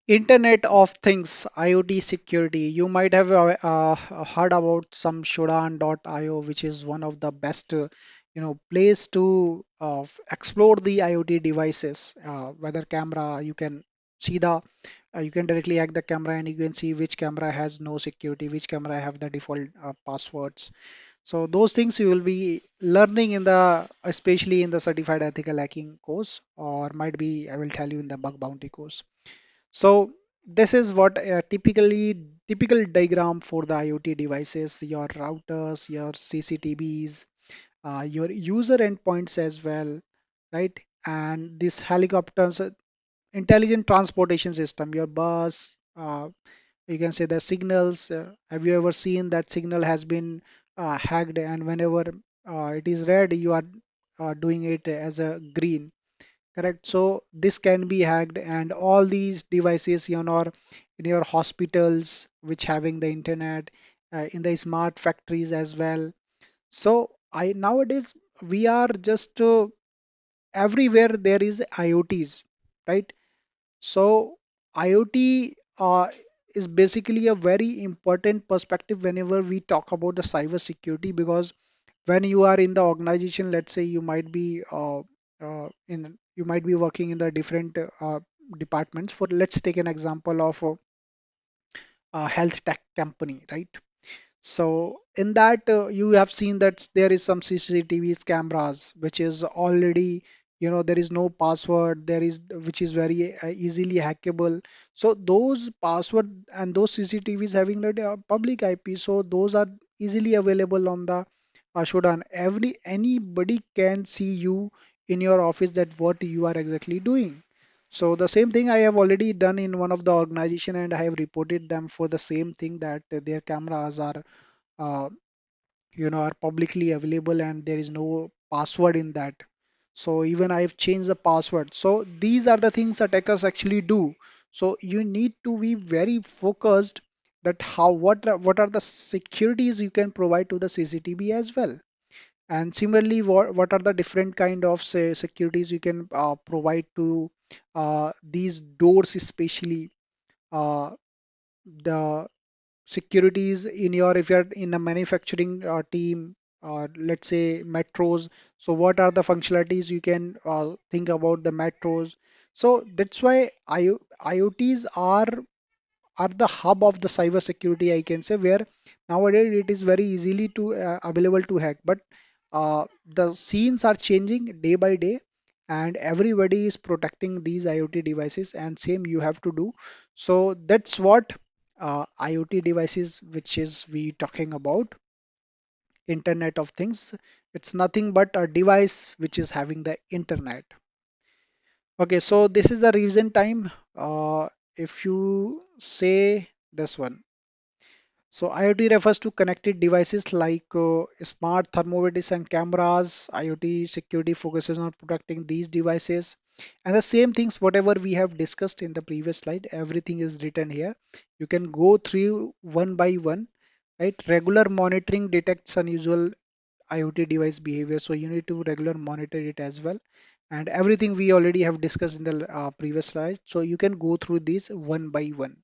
Internet of Things, IoT security. You might have heard about some Shodan.io, which is one of the best, place to explore the IoT devices. Whether camera, you can see you can directly hack the camera and you can see which camera has no security, which camera have the default passwords. So those things you will be learning especially in the certified ethical hacking course, or might be I will tell you in the bug bounty course. So this is what typical diagram for the IoT devices, your routers, your CCTVs, your user endpoints as well, right? And this helicopters, intelligent transportation system, your bus, you can say the signals. Have you ever seen that signal has been hacked, and whenever it is red, you are doing it as a green. Correct. So this can be hacked, and all these devices in your hospitals, which having the internet, in the smart factories as well. So I nowadays we are just everywhere there is IoTs, right? So IoT is basically a very important perspective whenever we talk about the cyber security, because when you are in the organization, let's say you might be working in the different departments. For let's take an example of a health tech company, right? So in that, you have seen that there is some CCTV cameras, which is already, there is no password, which is very easily hackable. So those password and those CCTVs having the public IP, so those are easily available on the Shodan. Anybody can see you in your office that what you are exactly doing. So the same thing I have already done in one of the organization, and I have reported them for the same thing, that their cameras uh, are publicly available and there is no password in that. So even I've changed the password. So these are the things attackers actually do. So you need to be very focused that what are the securities you can provide to the CCTV as well. And similarly, what are the different kind of say securities you can provide to these doors, especially uh, the securities in your, if you're in a manufacturing team, or let's say metros. So what are the functionalities you can think about the metros? So that's why IoTs are the hub of the cyber security, I can say, where nowadays it is very easily to available to hack. But the scenes are changing day by day, and everybody is protecting these IoT devices, and same you have to do. So that's what IoT devices, which is we talking about Internet of Things. It's nothing but a device which is having the internet. Okay, so this is the revision time. If you say this one. So IoT refers to connected devices like smart thermometers and cameras. IoT security focuses on protecting these devices. And the same things, whatever we have discussed in the previous slide, everything is written here. You can go through one by one, right? Regular monitoring detects unusual IoT device behavior. So you need to regular monitor it as well. And everything we already have discussed in the previous slide. So you can go through these one by one.